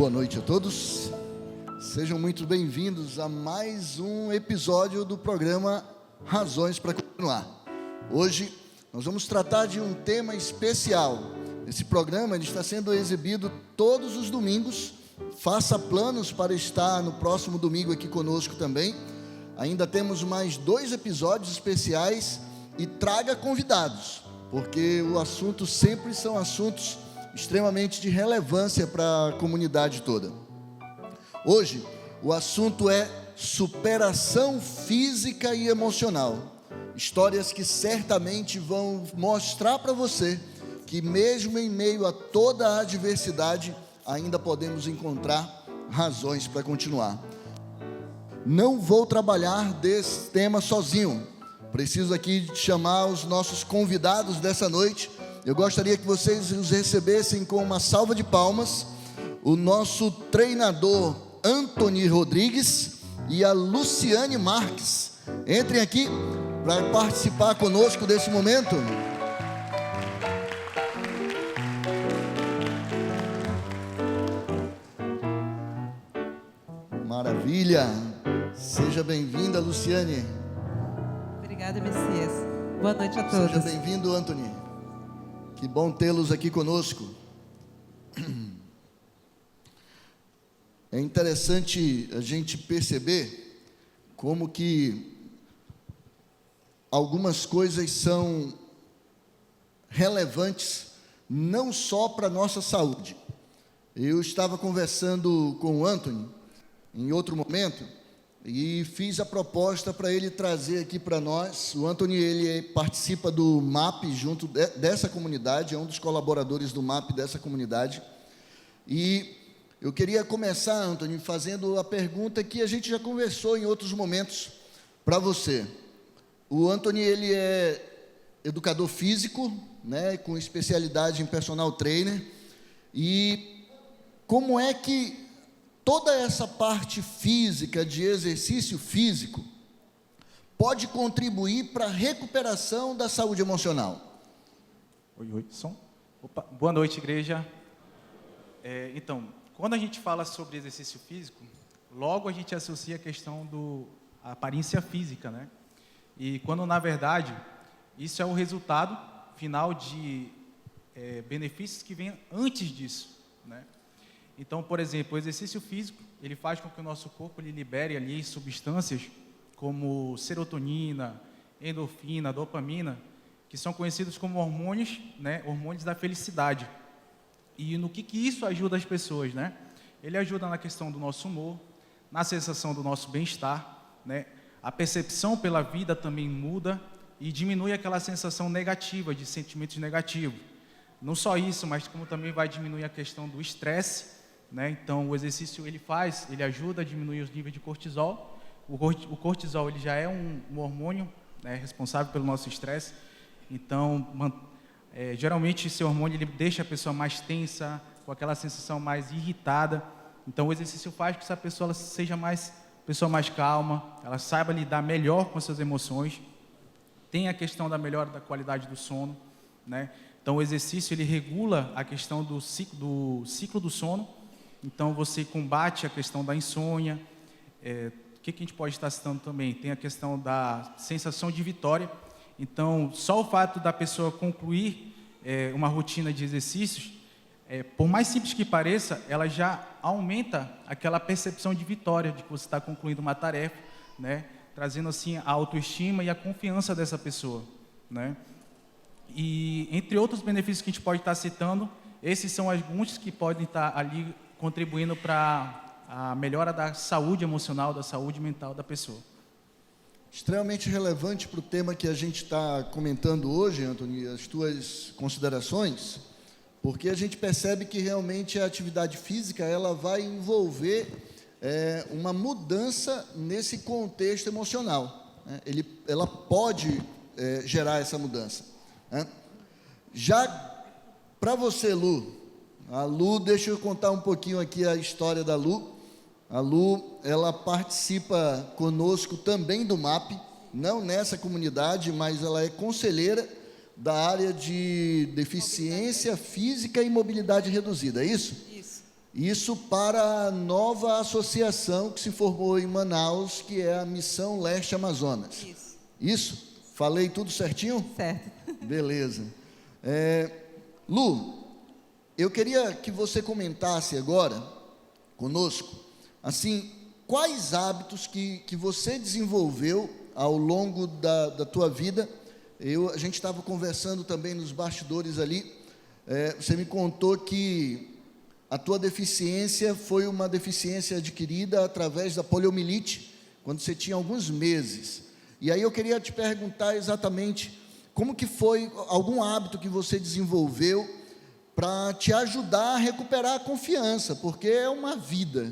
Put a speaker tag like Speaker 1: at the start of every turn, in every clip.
Speaker 1: Boa noite a todos, sejam muito bem-vindos a mais um episódio do programa Razões para Continuar. Hoje nós vamos tratar de um tema especial. Esse programa ele está sendo exibido todos os domingos. Faça planos para estar no próximo domingo aqui conosco também. Ainda temos mais 2 episódios especiais e traga convidados, porque o assunto sempre são assuntos extremamente de relevância para a comunidade toda. Hoje, o assunto é superação física e emocional. Histórias que certamente vão mostrar para você que mesmo em meio a toda a adversidade, ainda podemos encontrar razões para continuar. Não vou trabalhar desse tema sozinho. Preciso aqui chamar os nossos convidados dessa noite. Eu gostaria que vocês os recebessem com uma salva de palmas. O nosso treinador Antony Rodrigues e a Luciane Marques. Entrem aqui para participar conosco desse momento. Maravilha! Seja bem-vinda, Luciane.
Speaker 2: Obrigada, Messias. Boa noite a todos.
Speaker 1: Seja bem-vindo, Antony. Que bom tê-los aqui conosco. É interessante a gente perceber como que algumas coisas são relevantes não só para a nossa saúde. Eu estava conversando com o Antony em outro momento e fiz a proposta para ele trazer aqui para nós. O Antony, ele participa do MAP junto dessa comunidade, é um dos colaboradores do MAP dessa comunidade. E eu queria começar, Antony, fazendo a pergunta que a gente já conversou em outros momentos para você. O Antony, ele é educador físico, né, com especialidade em personal trainer. E como é que toda essa parte física, de exercício físico, pode contribuir para a recuperação da saúde emocional?
Speaker 3: Oi, som. Opa, boa noite, igreja. Então, quando a gente fala sobre exercício físico, logo a gente associa a questão da aparência física, né? E quando, na verdade, isso é o resultado final de benefícios que vêm antes disso, né? Então, por exemplo, o exercício físico, ele faz com que o nosso corpo ele libere ali substâncias como serotonina, endorfina, dopamina, que são conhecidos como hormônios, né, hormônios da felicidade. E no que isso ajuda as pessoas, né? Ele ajuda na questão do nosso humor, na sensação do nosso bem-estar, né? A percepção pela vida também muda e diminui aquela sensação negativa, de sentimentos negativos. Não só isso, mas como também vai diminuir a questão do estresse, né? Então, o exercício ele ajuda a diminuir os níveis de cortisol. O cortisol ele já é um hormônio, né, responsável pelo nosso estresse. Então, geralmente esse hormônio ele deixa a pessoa mais tensa, com aquela sensação mais irritada. Então, o exercício faz com que essa pessoa ela seja pessoa mais calma, ela saiba lidar melhor com as suas emoções. Tem a questão da melhora da qualidade do sono, né? Então, o exercício ele regula a questão do ciclo do sono. Então, você combate a questão da insônia. O que a gente pode estar citando também? Tem a questão da sensação de vitória. Então, só o fato da pessoa concluir uma rotina de exercícios, por mais simples que pareça, ela já aumenta aquela percepção de vitória, de que você está concluindo uma tarefa, né? Trazendo assim a autoestima e a confiança dessa pessoa, né? E entre outros benefícios que a gente pode estar citando, esses são alguns que podem estar ali contribuindo para a melhora da saúde emocional, da saúde mental da pessoa.
Speaker 1: Extremamente relevante para o tema que a gente está comentando hoje, Antony, as tuas considerações, porque a gente percebe que realmente a atividade física ela vai envolver uma mudança nesse contexto emocional, né? Ela pode gerar essa mudança, né? Já para você, Lu, a Lu, deixa eu contar um pouquinho aqui a história da Lu. A Lu, ela participa conosco também do MAP, não nessa comunidade, mas ela é conselheira da área de deficiência física e mobilidade reduzida, é isso?
Speaker 2: Isso.
Speaker 1: Isso para a nova associação que se formou em Manaus, que é a Missão Leste Amazonas. Isso? Falei tudo certinho?
Speaker 2: Certo.
Speaker 1: Beleza. Lu, eu queria que você comentasse agora conosco, assim, quais hábitos que você desenvolveu ao longo da tua vida. A gente estava conversando também nos bastidores ali, você me contou que a tua deficiência foi uma deficiência adquirida através da poliomielite, quando você tinha alguns meses. E aí eu queria te perguntar exatamente como que foi algum hábito que você desenvolveu para te ajudar a recuperar a confiança, porque é uma vida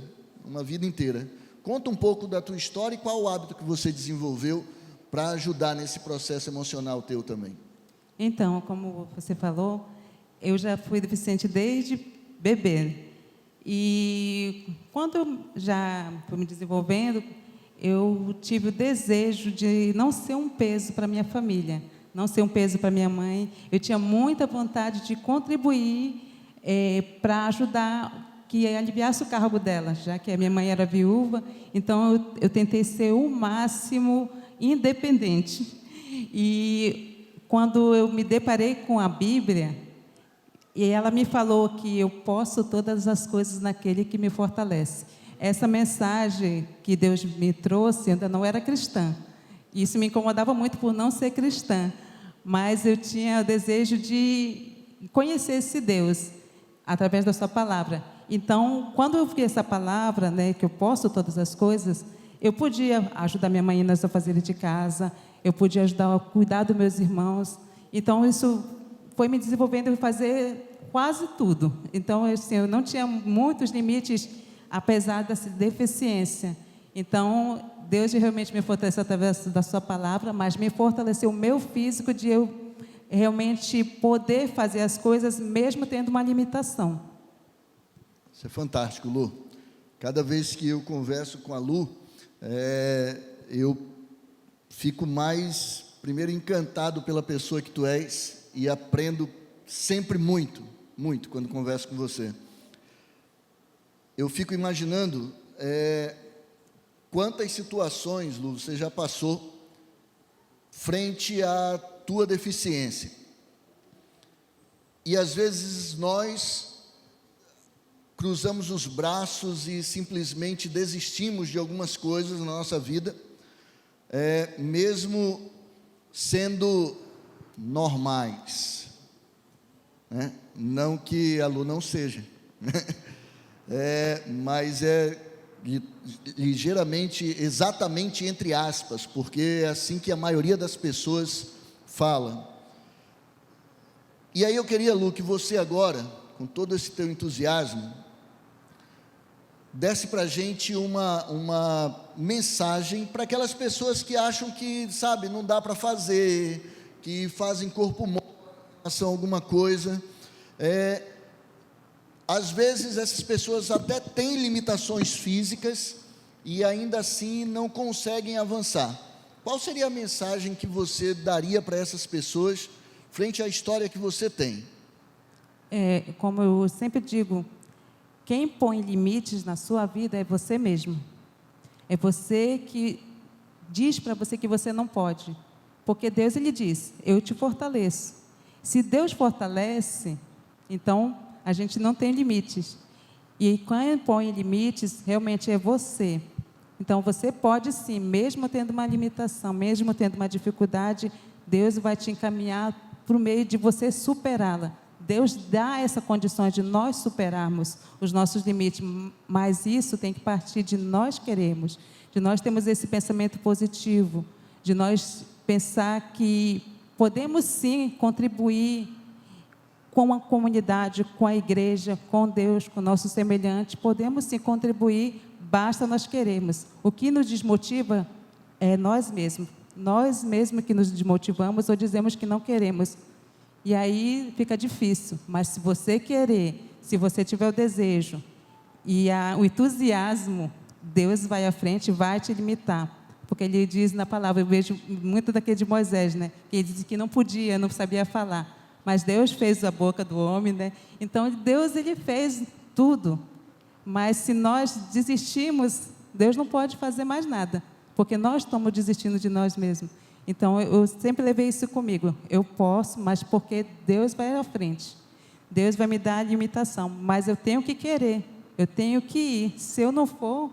Speaker 1: inteira. Conta um pouco da tua história e qual o hábito que você desenvolveu para ajudar nesse processo emocional teu também.
Speaker 2: Então, como você falou, eu já fui deficiente desde bebê. E quando eu já fui me desenvolvendo, eu tive o desejo de não ser um peso para minha família, não ser um peso para minha mãe. Eu tinha muita vontade de contribuir para ajudar, que aliviasse o cargo dela, já que a minha mãe era viúva. Então, eu tentei ser o máximo independente. E quando eu me deparei com a Bíblia, e ela me falou que eu posso todas as coisas naquele que me fortalece. Essa mensagem que Deus me trouxe, eu ainda não era cristã. Isso me incomodava muito por não ser cristã, mas eu tinha o desejo de conhecer esse Deus através da sua palavra. Então, quando eu vi essa palavra, né, que eu posso todas as coisas, eu podia ajudar minha mãe nas afazeres de casa, eu podia ajudar a cuidar dos meus irmãos. Então, isso foi me desenvolvendo a fazer quase tudo. Então, assim, eu não tinha muitos limites, apesar dessa deficiência. Então, Deus realmente me fortaleceu através da sua palavra, mas me fortaleceu o meu físico de eu realmente poder fazer as coisas mesmo tendo uma limitação.
Speaker 1: Isso é fantástico, Lu. Cada vez que eu converso com a Lu, eu fico mais, primeiro, encantado pela pessoa que tu és e aprendo sempre muito, muito quando converso com você. Eu fico imaginando quantas situações, Lu, você já passou frente à tua deficiência. E às vezes nós cruzamos os braços e simplesmente desistimos de algumas coisas na nossa vida, mesmo sendo normais, né? Não que a Lu não seja, mas ligeiramente, exatamente entre aspas, porque é assim que a maioria das pessoas fala. E aí eu queria, Lu, que você agora, com todo esse teu entusiasmo, desse para a gente uma mensagem para aquelas pessoas que acham que, sabe, não dá para fazer, que fazem corpo mole em relação a alguma coisa. Às vezes essas pessoas até têm limitações físicas e ainda assim não conseguem avançar. Qual seria a mensagem que você daria para essas pessoas frente à história que você tem?
Speaker 2: Como eu sempre digo, quem põe limites na sua vida é você mesmo. É você que diz para você que você não pode. Porque Deus, Ele diz, eu te fortaleço. Se Deus fortalece, então a gente não tem limites. E quem põe limites realmente é você. Então você pode sim, mesmo tendo uma limitação, mesmo tendo uma dificuldade, Deus vai te encaminhar para o meio de você superá-la. Deus dá essa condição de nós superarmos os nossos limites, mas isso tem que partir de nós queremos, de nós termos esse pensamento positivo, de nós pensar que podemos sim contribuir com a comunidade, com a igreja, com Deus, com o nosso semelhante, podemos sim contribuir, basta nós queremos. O que nos desmotiva é nós mesmos que nos desmotivamos ou dizemos que não queremos. E aí fica difícil, mas se você querer, se você tiver o desejo e o entusiasmo, Deus vai à frente e vai te limitar. Porque Ele diz na palavra, eu vejo muito daquele de Moisés, né? Que ele disse que não podia, não sabia falar. Mas Deus fez a boca do homem, né? Então Deus, Ele fez tudo. Mas se nós desistirmos, Deus não pode fazer mais nada, porque nós estamos desistindo de nós mesmos. Então, eu sempre levei isso comigo. Eu posso, mas porque Deus vai à frente. Deus vai me dar a limitação, mas eu tenho que querer, eu tenho que ir. Se eu não for,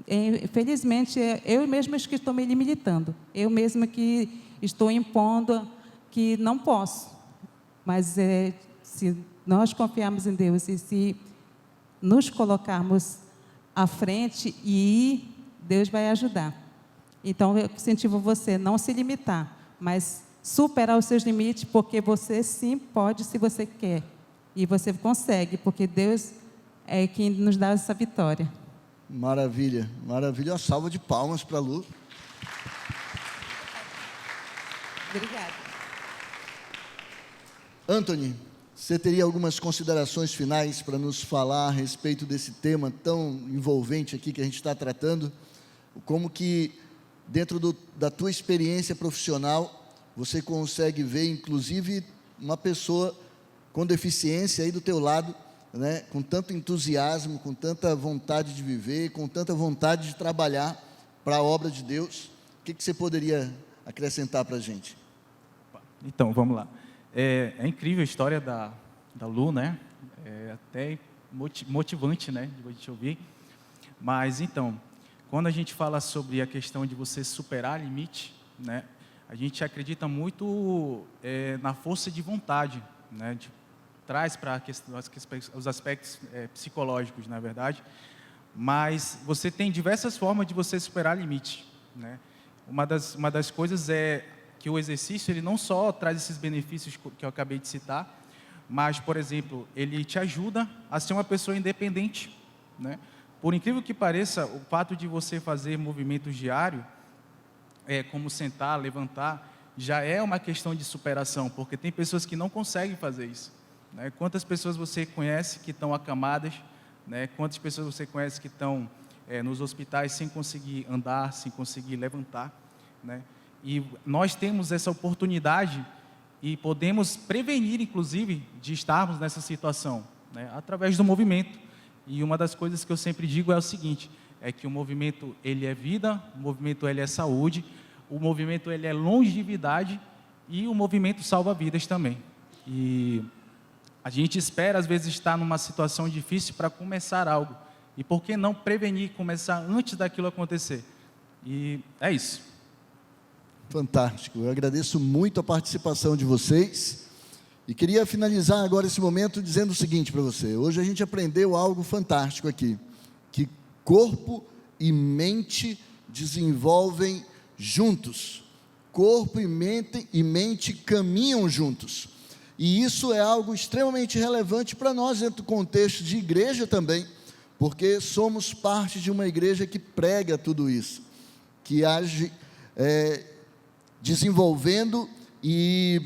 Speaker 2: infelizmente, eu mesma que estou me limitando. Eu mesma que estou impondo que não posso. Mas se nós confiarmos em Deus e se nos colocarmos à frente e ir, Deus vai ajudar. Então, eu incentivo você a não se limitar, mas superar os seus limites, porque você sim pode, se você quer. E você consegue, porque Deus é quem nos dá essa vitória.
Speaker 1: Maravilha, maravilha. Uma salva de palmas para a Lu.
Speaker 2: Obrigada.
Speaker 1: Anthony, você teria algumas considerações finais para nos falar a respeito desse tema tão envolvente aqui que a gente está tratando? Como que, dentro da tua experiência profissional, você consegue ver, inclusive, uma pessoa com deficiência aí do teu lado, né, com tanto entusiasmo, com tanta vontade de viver, com tanta vontade de trabalhar para a obra de Deus? O que você poderia acrescentar para a gente?
Speaker 3: Então, vamos lá. É incrível a história da Lu, né? É até motivante, né, de a gente ouvir. Mas, então, quando a gente fala sobre a questão de você superar limite, né, a gente acredita muito na força de vontade, né, traz para os aspectos psicológicos, na verdade, mas você tem diversas formas de você superar limite, né? Uma das coisas é que o exercício, ele não só traz esses benefícios que eu acabei de citar, mas, por exemplo, ele te ajuda a ser uma pessoa independente, né? Por incrível que pareça, o fato de você fazer movimentos diários, como sentar, levantar, já é uma questão de superação, porque tem pessoas que não conseguem fazer isso, né? Quantas pessoas você conhece que estão acamadas, né? Quantas pessoas você conhece que estão nos hospitais sem conseguir andar, sem conseguir levantar, né? E nós temos essa oportunidade e podemos prevenir, inclusive, de estarmos nessa situação, né, através do movimento. E uma das coisas que eu sempre digo é o seguinte, é que o movimento, ele é vida, o movimento, ele é saúde, o movimento, ele é longevidade e o movimento salva vidas também. E a gente espera, às vezes, estar numa situação difícil para começar algo. E por que não prevenir, começar antes daquilo acontecer? E é isso.
Speaker 1: Fantástico, eu agradeço muito a participação de vocês e queria finalizar agora esse momento dizendo o seguinte para você. Hoje a gente aprendeu algo fantástico aqui, que corpo e mente desenvolvem juntos, corpo e mente caminham juntos, e isso é algo extremamente relevante para nós dentro do contexto de igreja também, porque somos parte de uma igreja que prega tudo isso, que age desenvolvendo e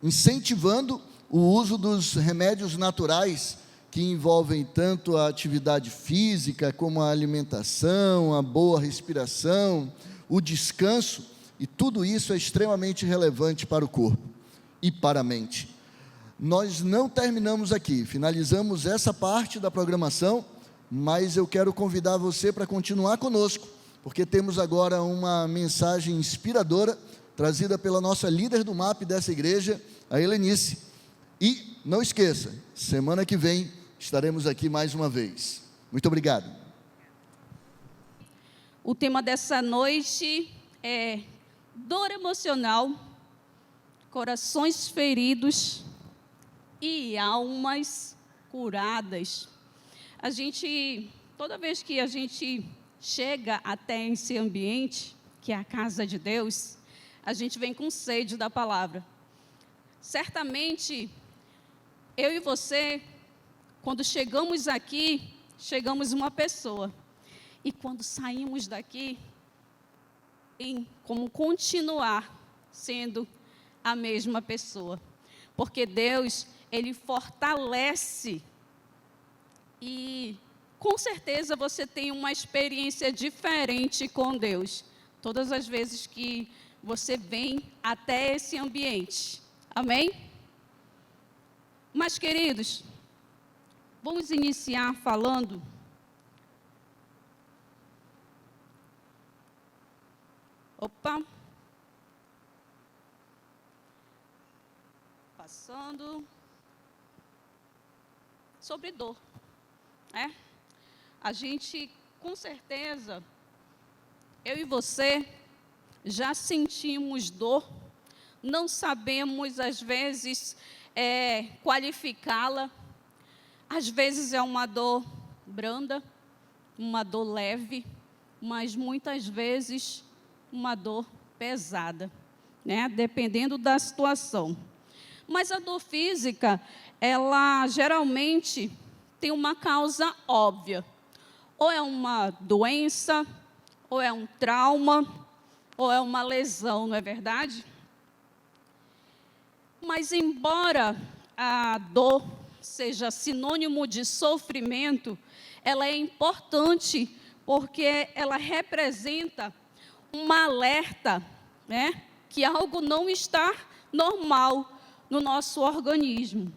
Speaker 1: incentivando o uso dos remédios naturais que envolvem tanto a atividade física como a alimentação, a boa respiração, o descanso, e tudo isso é extremamente relevante para o corpo e para a mente. Nós não terminamos aqui, finalizamos essa parte da programação, mas eu quero convidar você para continuar conosco, porque temos agora uma mensagem inspiradora, trazida pela nossa líder do MAP dessa igreja, a Helenice. E não esqueça, semana que vem estaremos aqui mais uma vez. Muito obrigado.
Speaker 4: O tema dessa noite é dor emocional, corações feridos e almas curadas. Toda vez que a gente chega até esse ambiente, que é a casa de Deus, a gente vem com sede da palavra. Certamente, eu e você, quando chegamos aqui, chegamos uma pessoa. E quando saímos daqui, tem como continuar sendo a mesma pessoa. Porque Deus, Ele fortalece. E, com certeza, você tem uma experiência diferente com Deus. Todas as vezes que você vem até esse ambiente. Amém? Mas, queridos, vamos iniciar falando Opa. Passando. Sobre dor. A gente, com certeza, eu e você, já sentimos dor, não sabemos, às vezes, qualificá-la. Às vezes é uma dor branda, uma dor leve, mas muitas vezes uma dor pesada, dependendo da situação. Mas a dor física, ela geralmente tem uma causa óbvia. Ou é uma doença, ou é um trauma, ou é uma lesão, não é verdade? Mas embora a dor seja sinônimo de sofrimento, ela é importante porque ela representa um alerta, que algo não está normal no nosso organismo.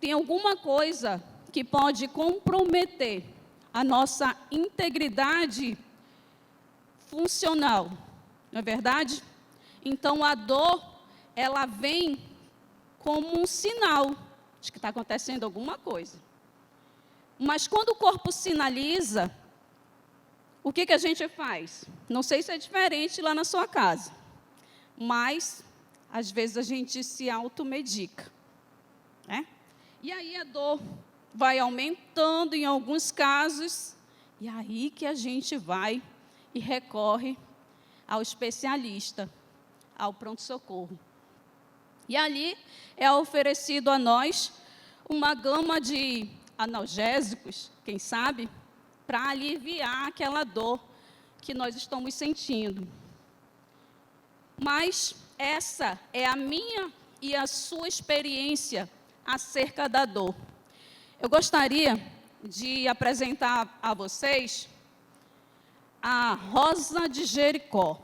Speaker 4: Tem alguma coisa que pode comprometer a nossa integridade funcional, não é verdade? Então, a dor, ela vem como um sinal de que está acontecendo alguma coisa. Mas quando o corpo sinaliza, o que a gente faz? Não sei se é diferente lá na sua casa, mas, às vezes, a gente se automedica, E aí a dor vai aumentando em alguns casos, e aí que a gente vai e recorre ao especialista, ao pronto-socorro. E ali é oferecido a nós uma gama de analgésicos, quem sabe, para aliviar aquela dor que nós estamos sentindo. Mas essa é a minha e a sua experiência acerca da dor. Eu gostaria de apresentar a vocês a rosa de Jericó,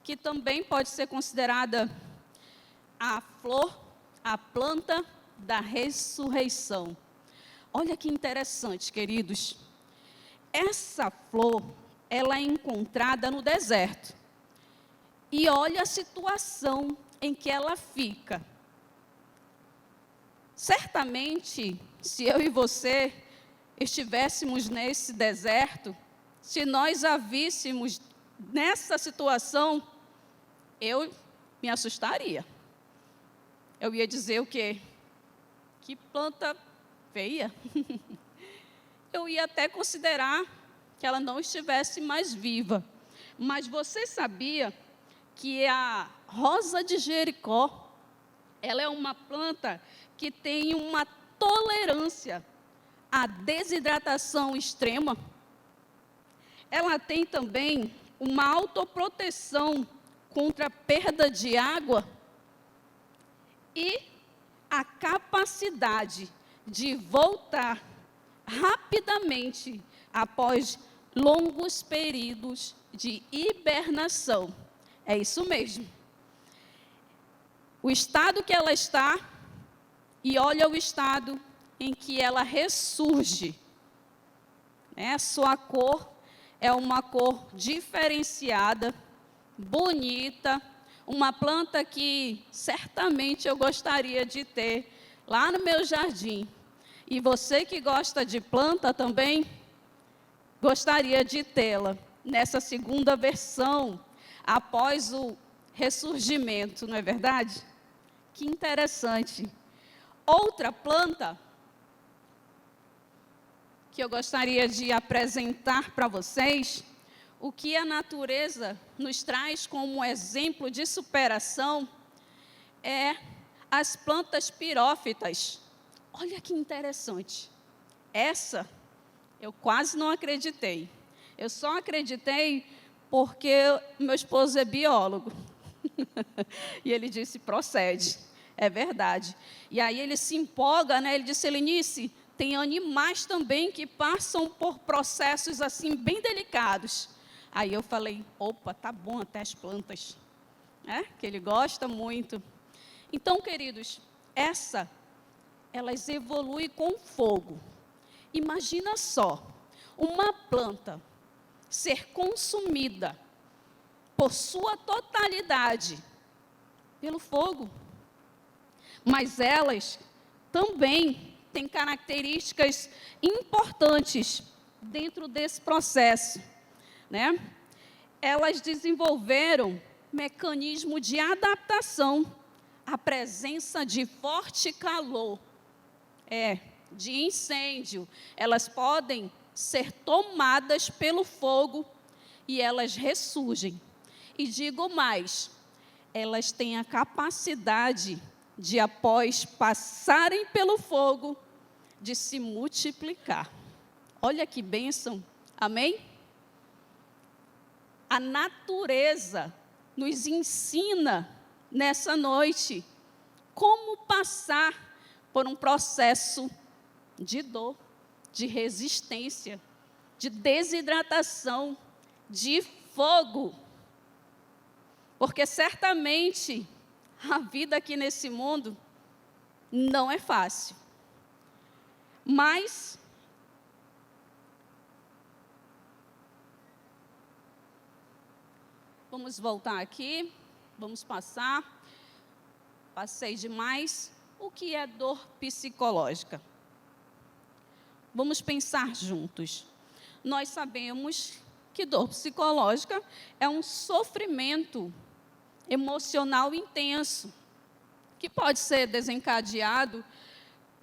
Speaker 4: que também pode ser considerada a flor, a planta da ressurreição. Olha que interessante, queridos. Essa flor, ela é encontrada no deserto. E olha a situação em que ela fica. Certamente, se eu e você estivéssemos nesse deserto, se nós a víssemos nessa situação, eu me assustaria. Eu ia dizer o quê? Que planta feia. Eu ia até considerar que ela não estivesse mais viva. Mas você sabia que a rosa de Jericó, ela é uma planta que tem uma tolerância à desidratação extrema? Ela tem também uma autoproteção contra a perda de água e a capacidade de voltar rapidamente após longos períodos de hibernação. É isso mesmo. O estado que ela está, e olha o estado em que ela ressurge. A sua cor é uma cor diferenciada, bonita, uma planta que certamente eu gostaria de ter lá no meu jardim. E você que gosta de planta também, gostaria de tê-la nessa segunda versão, após o ressurgimento, não é verdade? Que interessante. Outra planta que eu gostaria de apresentar para vocês, o que a natureza nos traz como exemplo de superação, é as plantas pirófitas. Olha que interessante. Essa, eu quase não acreditei. Eu só acreditei porque meu esposo é biólogo. E ele disse, procede. É verdade. E aí ele se empolga, Ele disse, Helenice, tem animais também que passam por processos assim bem delicados. Aí eu falei, opa, tá bom até as plantas. Que ele gosta muito. Então, queridos, elas evoluem com fogo. Imagina só, uma planta ser consumida por sua totalidade pelo fogo. Mas elas também têm características importantes dentro desse processo, né? Elas desenvolveram mecanismo de adaptação à presença de forte calor, de incêndio. Elas podem ser tomadas pelo fogo e elas ressurgem. E digo mais, elas têm a capacidade de, após passarem pelo fogo, de se multiplicar. Olha que bênção, amém? A natureza nos ensina nessa noite como passar por um processo de dor, de resistência, de desidratação, de fogo. Porque certamente a vida aqui nesse mundo não é fácil. Mas vamos voltar aqui, vamos passar. Passei demais. O que é dor psicológica? Vamos pensar juntos. Nós sabemos que dor psicológica é um sofrimento emocional intenso, que pode ser desencadeado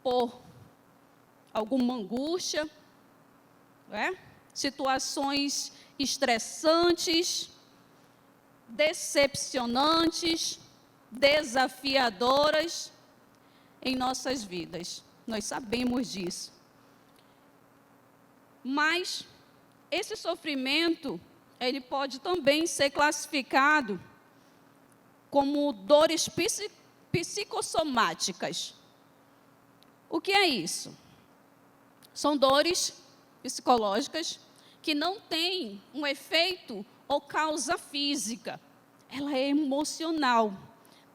Speaker 4: por alguma angústia, situações estressantes, decepcionantes, desafiadoras em nossas vidas. Nós sabemos disso. Mas esse sofrimento, ele pode também ser classificado como dores psicossomáticas. O que é isso? São dores psicológicas que não têm um efeito ou causa física. Ela é emocional,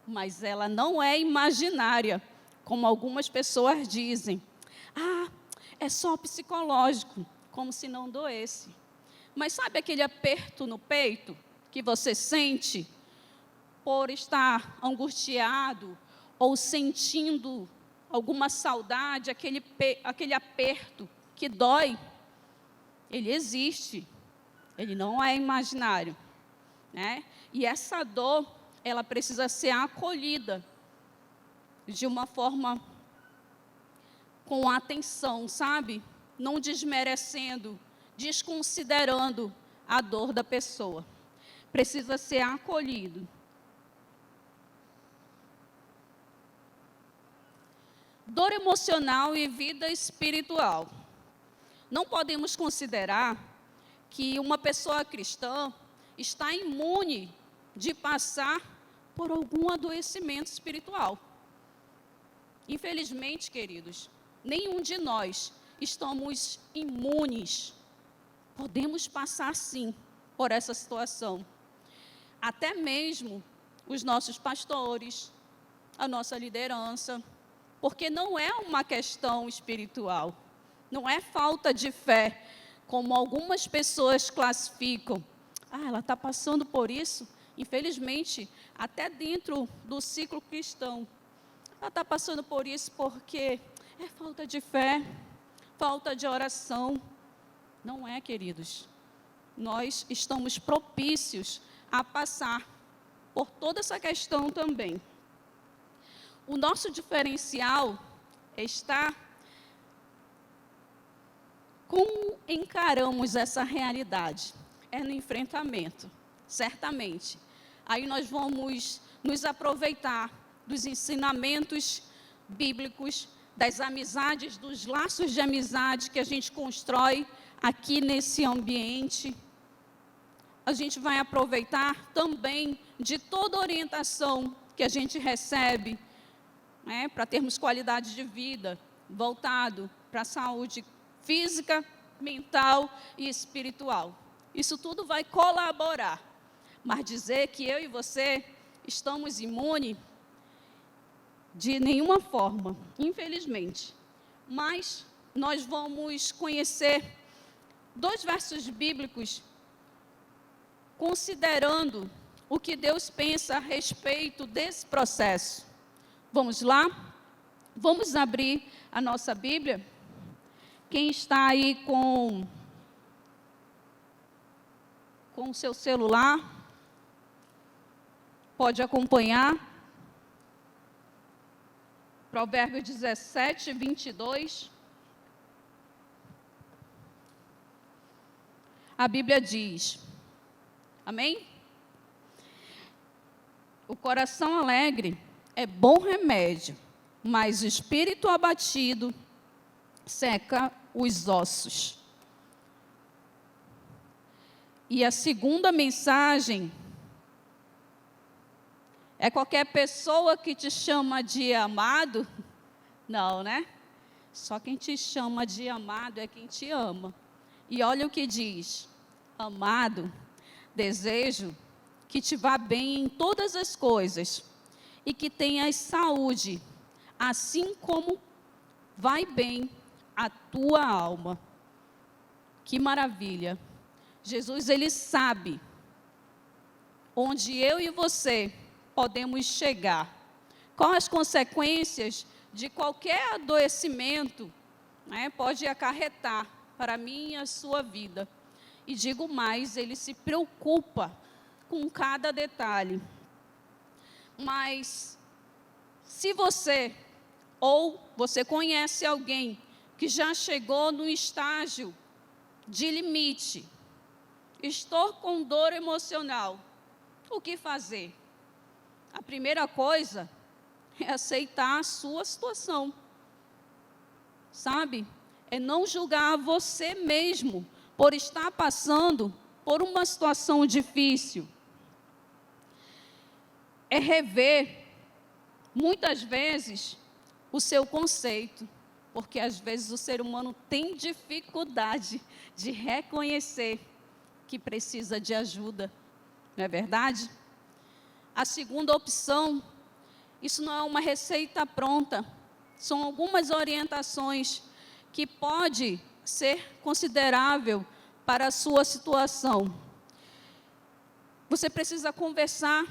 Speaker 4: mas ela não é imaginária, como algumas pessoas dizem. É só psicológico, como se não doesse. Mas sabe aquele aperto no peito que você sente por estar angustiado ou sentindo alguma saudade, aquele aperto que dói? Ele existe, ele não é imaginário, né? E essa dor, ela precisa ser acolhida de uma forma com atenção, sabe? Não desmerecendo, desconsiderando a dor da pessoa. Precisa ser acolhido. Dor emocional e vida espiritual. Não podemos considerar que uma pessoa cristã está imune de passar por algum adoecimento espiritual. Infelizmente, queridos, nenhum de nós estamos imunes. Podemos passar, sim, por essa situação. Até mesmo os nossos pastores, a nossa liderança, porque não é uma questão espiritual, não é falta de fé, como algumas pessoas classificam. Ela está passando por isso. Infelizmente, até dentro do ciclo cristão, ela está passando por isso porque é falta de fé, falta de oração. Não é, queridos. Nós estamos propícios a passar por toda essa questão também. O nosso diferencial está como encaramos essa realidade. É no enfrentamento, certamente. Aí nós vamos nos aproveitar dos ensinamentos bíblicos, das amizades, dos laços de amizade que a gente constrói aqui nesse ambiente. A gente vai aproveitar também de toda a orientação que a gente recebe, para termos qualidade de vida, voltado para a saúde física, mental e espiritual. Isso tudo vai colaborar. Mas dizer que eu e você estamos imunes, de nenhuma forma, infelizmente. Mas nós vamos conhecer 2 versos bíblicos considerando o que Deus pensa a respeito desse processo. Vamos lá? Vamos abrir a nossa Bíblia? Quem está aí com o seu celular, pode acompanhar. Provérbios 17, 22. A Bíblia diz, amém? O coração alegre é bom remédio, mas o espírito abatido seca os ossos. E a segunda mensagem é qualquer pessoa que te chama de amado? Não, né? Só quem te chama de amado é quem te ama. E olha o que diz: amado, desejo que te vá bem em todas as coisas e que tenhas saúde, assim como vai bem a tua alma. Que maravilha! Jesus, ele sabe onde eu e você podemos chegar. Quais as consequências de qualquer adoecimento, né, pode acarretar para mim e a sua vida. E digo mais, ele se preocupa com cada detalhe. Mas, se você, ou você conhece alguém que já chegou no estágio de limite, estou com dor emocional, o que fazer? A primeira coisa é aceitar a sua situação, sabe? É não julgar você mesmo por estar passando por uma situação difícil. É rever, muitas vezes, o seu conceito, porque às vezes o ser humano tem dificuldade de reconhecer que precisa de ajuda, não é verdade? A segunda opção, isso não é uma receita pronta, são algumas orientações que pode ser considerável para a sua situação. Você precisa conversar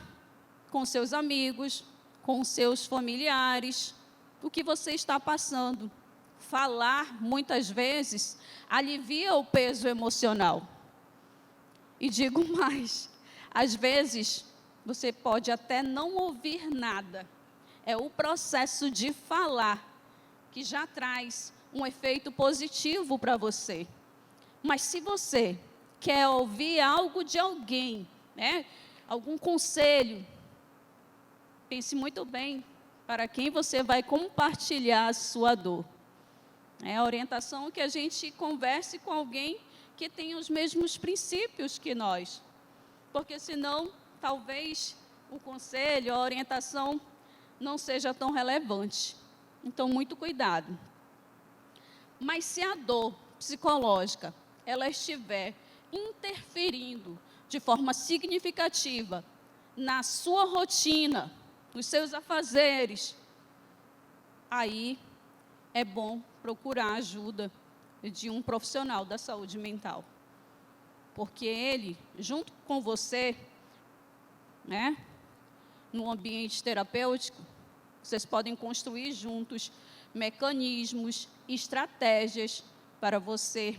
Speaker 4: com seus amigos, com seus familiares, o que você está passando. Falar, muitas vezes, alivia o peso emocional. E digo mais, às vezes, você pode até não ouvir nada. É o processo de falar que já traz um efeito positivo para você. Mas se você quer ouvir algo de alguém, né, algum conselho, pense muito bem para quem você vai compartilhar a sua dor. É a orientação que a gente converse com alguém que tem os mesmos princípios que nós. Porque senão, talvez o conselho, a orientação não seja tão relevante. Então, muito cuidado. Mas se a dor psicológica, ela estiver interferindo de forma significativa na sua rotina, nos seus afazeres, aí é bom procurar ajuda de um profissional da saúde mental. Porque ele, junto com você, né, no ambiente terapêutico, vocês podem construir juntos mecanismos, estratégias para você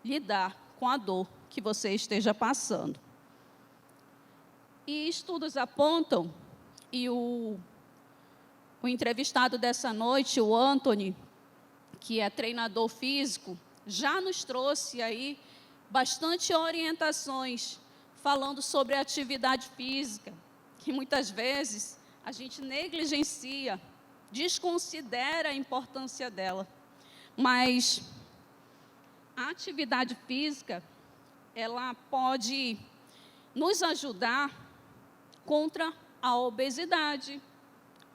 Speaker 4: lidar com a dor que você esteja passando. E estudos apontam, e o entrevistado dessa noite, o Anthony, que é treinador físico, já nos trouxe aí bastante orientações falando sobre a atividade física, que muitas vezes a gente negligencia, desconsidera a importância dela. Mas a atividade física, ela pode nos ajudar contra a obesidade,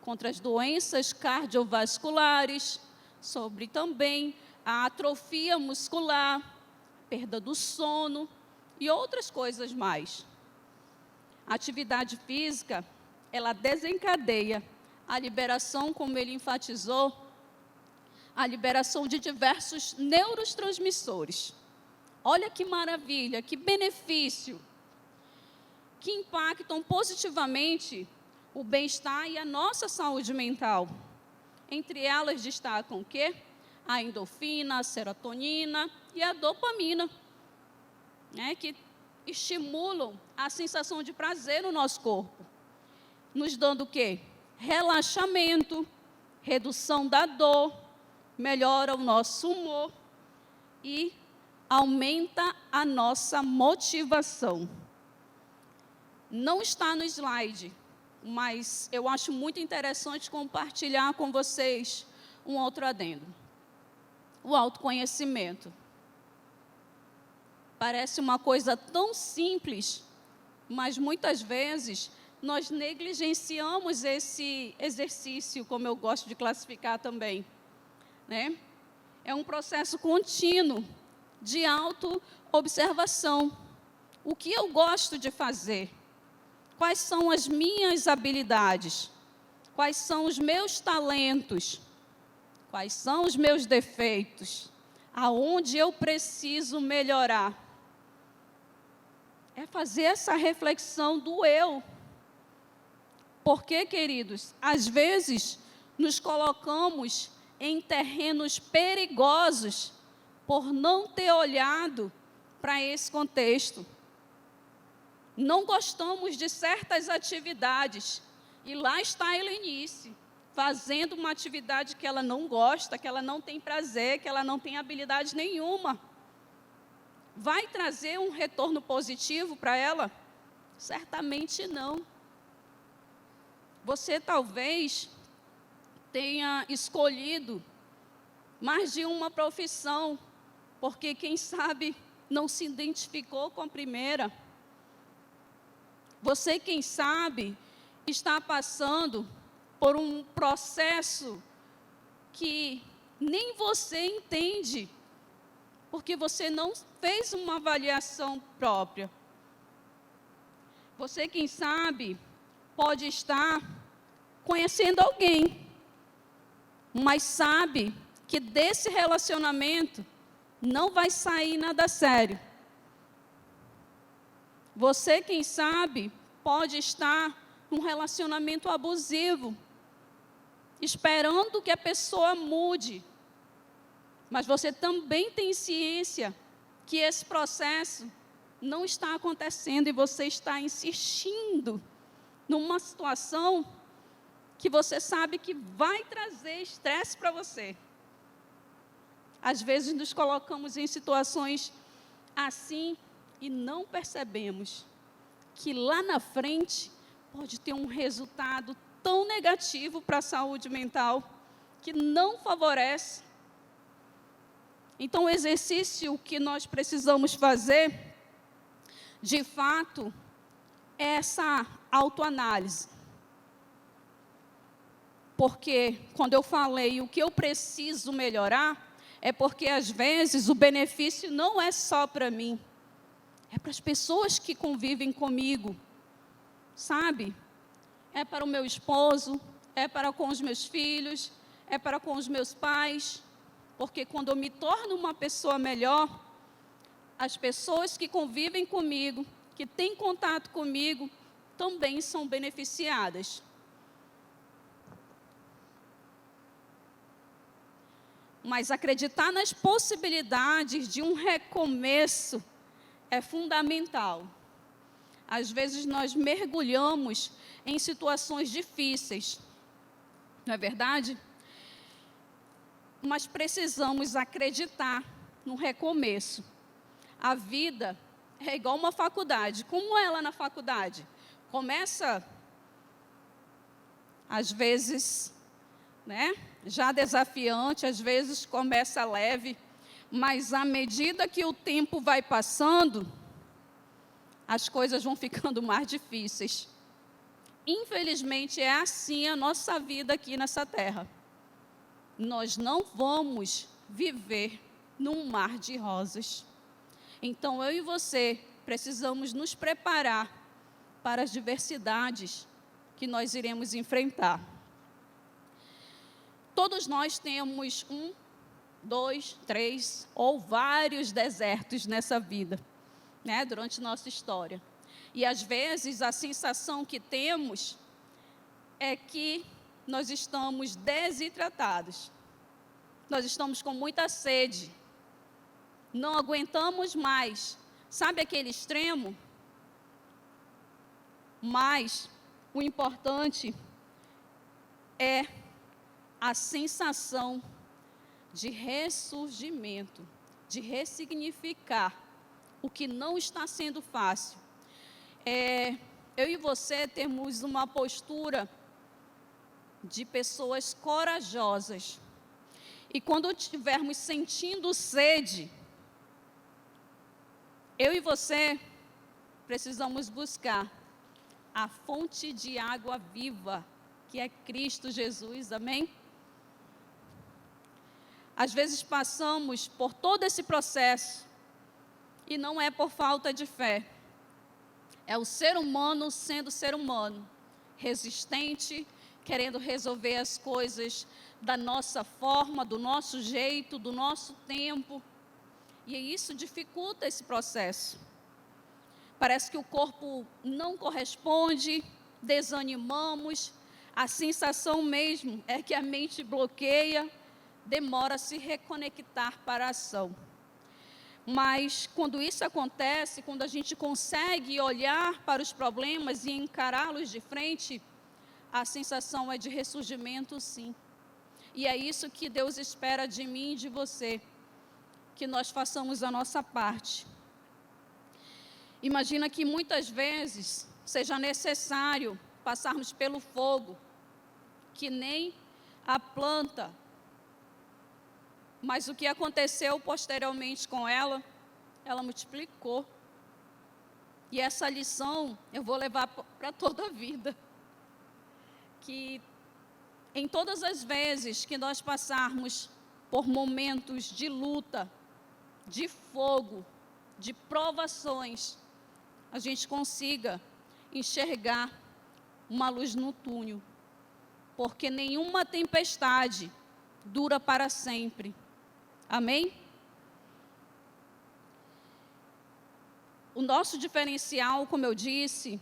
Speaker 4: contra as doenças cardiovasculares, sobre também a atrofia muscular, perda do sono e outras coisas mais. A atividade física, ela desencadeia a liberação, como ele enfatizou, a liberação de diversos neurotransmissores. Olha que maravilha, que benefício. que impactam positivamente o bem-estar e a nossa saúde mental. Entre elas destacam o quê? A endorfina, a serotonina e a dopamina, né, que estimulam a sensação de prazer no nosso corpo, nos dando o quê? Relaxamento, redução da dor, melhora o nosso humor e aumenta a nossa motivação. Não está no slide, mas eu acho muito interessante compartilhar com vocês um outro adendo. O autoconhecimento. Parece uma coisa tão simples, mas muitas vezes nós negligenciamos esse exercício, como eu gosto de classificar também, né? É um processo contínuo de autoobservação. O que eu gosto de fazer? Quais são as minhas habilidades? Quais são os meus talentos? Quais são os meus defeitos? Aonde eu preciso melhorar? É fazer essa reflexão do eu. Porque, queridos, às vezes nos colocamos em terrenos perigosos por não ter olhado para esse contexto. Não gostamos de certas atividades e lá está a Helenice, fazendo uma atividade que ela não gosta, que ela não tem prazer, que ela não tem habilidade nenhuma. Vai trazer um retorno positivo para ela? Certamente não. Você talvez tenha escolhido mais de uma profissão, porque, quem sabe, não se identificou com a primeira. Você, quem sabe, está passando por um processo que nem você entende, porque você não fez uma avaliação própria. Você, quem sabe, pode estar conhecendo alguém, mas sabe que desse relacionamento não vai sair nada sério. Você, quem sabe, pode estar num relacionamento abusivo, esperando que a pessoa mude. Mas você também tem ciência que esse processo não está acontecendo e você está insistindo numa situação que você sabe que vai trazer estresse para você. Às vezes nos colocamos em situações assim e não percebemos que lá na frente pode ter um resultado tão negativo para a saúde mental que não favorece. Então, o exercício que nós precisamos fazer, de fato, é essa autoanálise. Porque quando eu falei o que eu preciso melhorar, é porque às vezes o benefício não é só para mim, é para as pessoas que convivem comigo, sabe? É para o meu esposo, é para com os meus filhos, é para com os meus pais, porque quando eu me torno uma pessoa melhor, as pessoas que convivem comigo, que têm contato comigo, também são beneficiadas. Mas acreditar nas possibilidades de um recomeço é fundamental. Às vezes nós mergulhamos em situações difíceis, não é verdade? Mas precisamos acreditar no recomeço. A vida é igual uma faculdade. Como é lá na faculdade? Começa, às vezes, né, já desafiante, às vezes começa leve, mas à medida que o tempo vai passando, as coisas vão ficando mais difíceis. Infelizmente, é assim a nossa vida aqui nessa terra. Nós não vamos viver num mar de rosas. Então, eu e você precisamos nos preparar para as diversidades que nós iremos enfrentar. Todos nós temos 1, 2, 3 ou vários desertos nessa vida, né, durante nossa história. E às vezes a sensação que temos é que nós estamos desidratados. Nós estamos com muita sede. Não aguentamos mais. Sabe aquele extremo? Mas o importante é a sensação de ressurgimento, de ressignificar o que não está sendo fácil. Eu e você temos uma postura de pessoas corajosas. E quando estivermos sentindo sede, eu e você precisamos buscar a fonte de água viva, que é Cristo Jesus, amém? Às vezes passamos por todo esse processo e não é por falta de fé. É o ser humano sendo ser humano, resistente, querendo resolver as coisas da nossa forma, do nosso jeito, do nosso tempo. E isso dificulta esse processo. Parece que o corpo não corresponde, desanimamos, a sensação mesmo é que a mente bloqueia, demora a se reconectar para a ação. Mas quando isso acontece, quando a gente consegue olhar para os problemas e encará-los de frente, a sensação é de ressurgimento, sim. E é isso que Deus espera de mim e de você, que nós façamos a nossa parte. Imagina que muitas vezes seja necessário passarmos pelo fogo, que nem a planta. Mas o que aconteceu posteriormente com ela, ela multiplicou. E essa lição eu vou levar para toda a vida. Que em todas as vezes que nós passarmos por momentos de luta, de fogo, de provações, a gente consiga enxergar uma luz no túnel. Porque nenhuma tempestade dura para sempre. Amém? O nosso diferencial, como eu disse,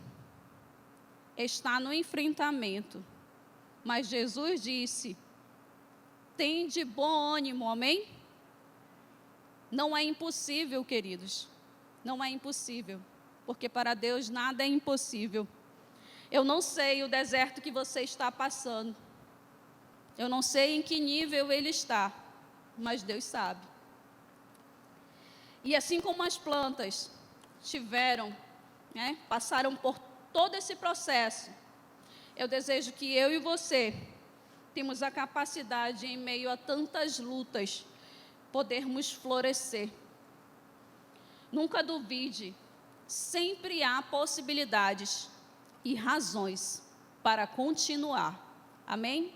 Speaker 4: está no enfrentamento. Mas Jesus disse: tende bom ânimo, amém? Não é impossível, queridos. Não é impossível. Porque para Deus nada é impossível. Eu não sei o deserto que você está passando. Eu não sei em que nível ele está. Mas Deus sabe. E assim como as plantas passaram por todo esse processo, eu desejo que eu e você temos a capacidade, em meio a tantas lutas, podermos florescer. Nunca duvide, sempre há possibilidades e razões para continuar. Amém?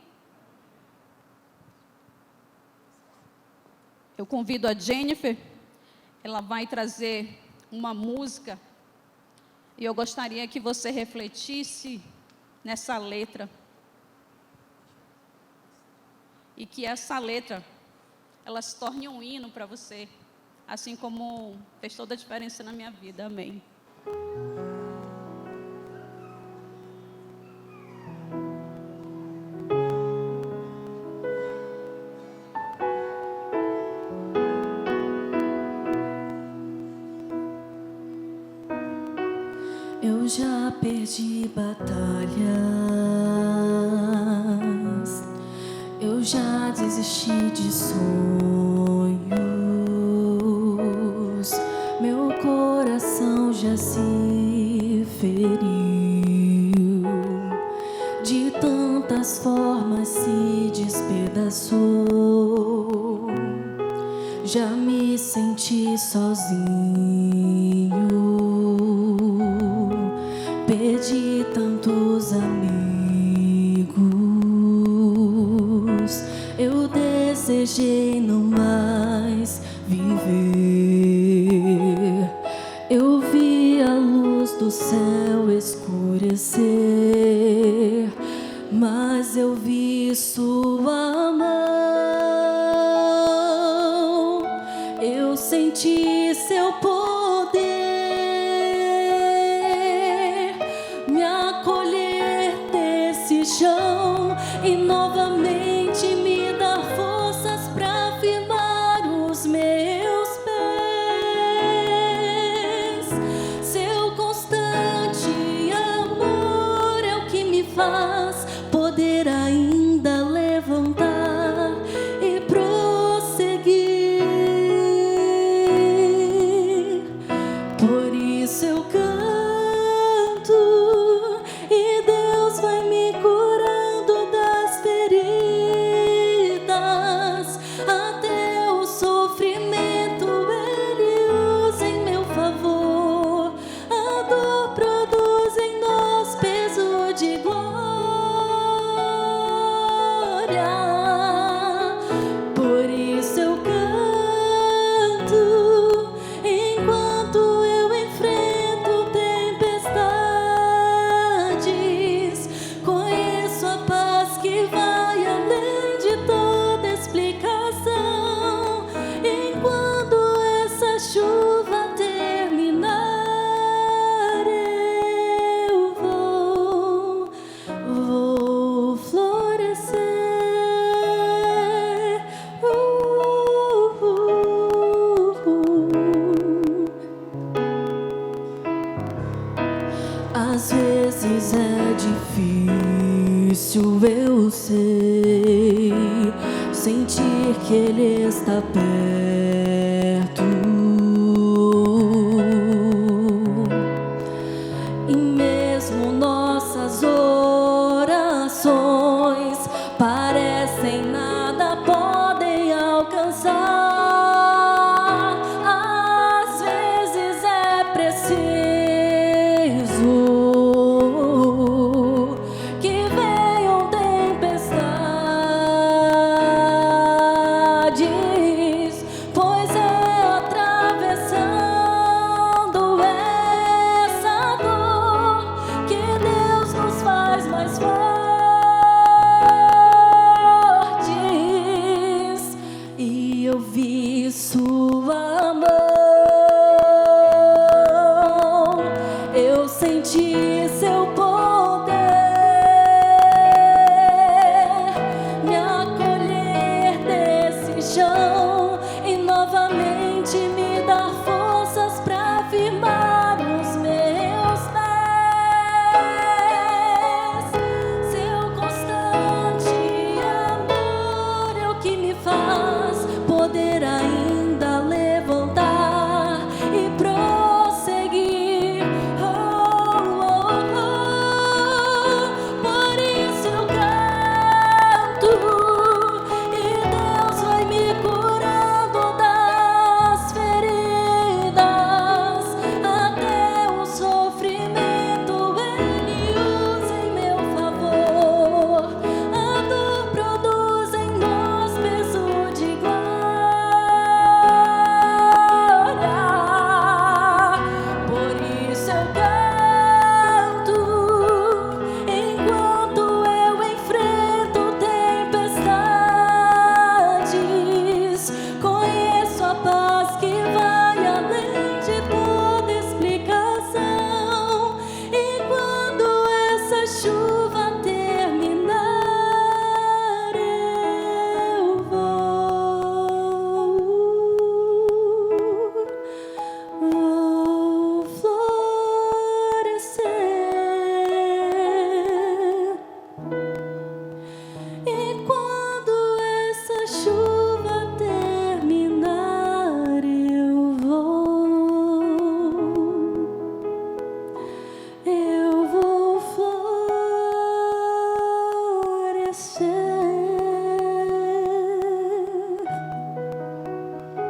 Speaker 4: Eu convido a Jennifer, ela vai trazer uma música, e eu gostaria que você refletisse nessa letra, e que essa letra, ela se torne um hino para você, assim como fez toda a diferença na minha vida. Amém.
Speaker 5: Eu já perdi batalhas, eu já desisti de sonhos, meu coração já se feriu, de tantas formas se despedaçou, já me senti sozinho. Perdi tantos amigos, eu desejei não mais viver. Eu vi a luz do céu escurecer, mas eu vi sua mão, eu senti seu poder. e novamente me dá forças pra firmar os meus pés. Seu constante amor é o que me faz poder ainda levantar e prosseguir. Por isso eu canto e Deus vai me curando das feridas. Até o sofrimento Ele usa em meu favor. A dor produz em nós peso de glória. Por isso eu canto enquanto eu enfrento tempestades. Conheço a paz que vai além de toda explicação. Enquanto essa chuva terminar, eu vou florescer. Às vezes é difícil, eu sei, sentir que Ele está perto. E mesmo nossas orações parecem nada podem alcançar. Às vezes é preciso que venham tempestades, pois é atravessando essa dor que Deus nos faz mais fortes. E eu vi sua mão, eu senti seu poder me acolher desse chão e novamente me dar forças pra firmar os meus pés. Seu constante amor é o que me faz poder ainda levantar e prosseguir. Por isso eu canto e Deus vai me curando das feridas. Até o sofrimento Ele usa em meu favor. A dor produz em nós peso de glória. Por isso eu canto enquanto eu enfrento tempestades. Conheço a paz que vai além de toda explicação. E quando essa chuva terminar, eu vou florescer. E quando essa chuva terminar, eu vou florescer.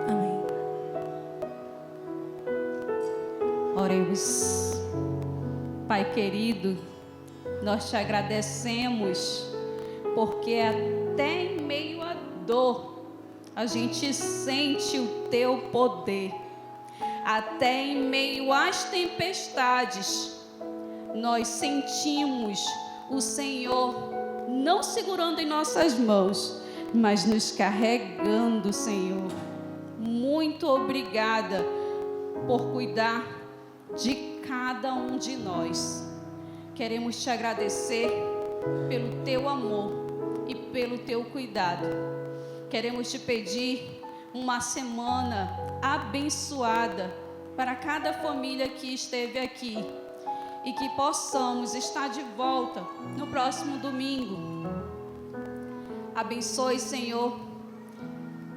Speaker 5: Amém.
Speaker 4: Oremos. Pai querido, nós te agradecemos porque até em meio à dor a gente sente o teu poder. Até em meio às tempestades nós sentimos o Senhor não segurando em nossas mãos, mas nos carregando, Senhor. Muito obrigada por cuidar de cada um de nós. Queremos te agradecer pelo teu amor, e pelo teu cuidado. Queremos te pedir uma semana abençoada para cada família que esteve aqui e que possamos estar de volta no próximo domingo. Abençoe, Senhor,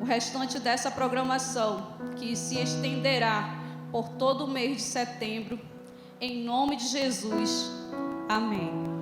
Speaker 4: o restante dessa programação que se estenderá por todo o mês de setembro. Em nome de Jesus. Amém.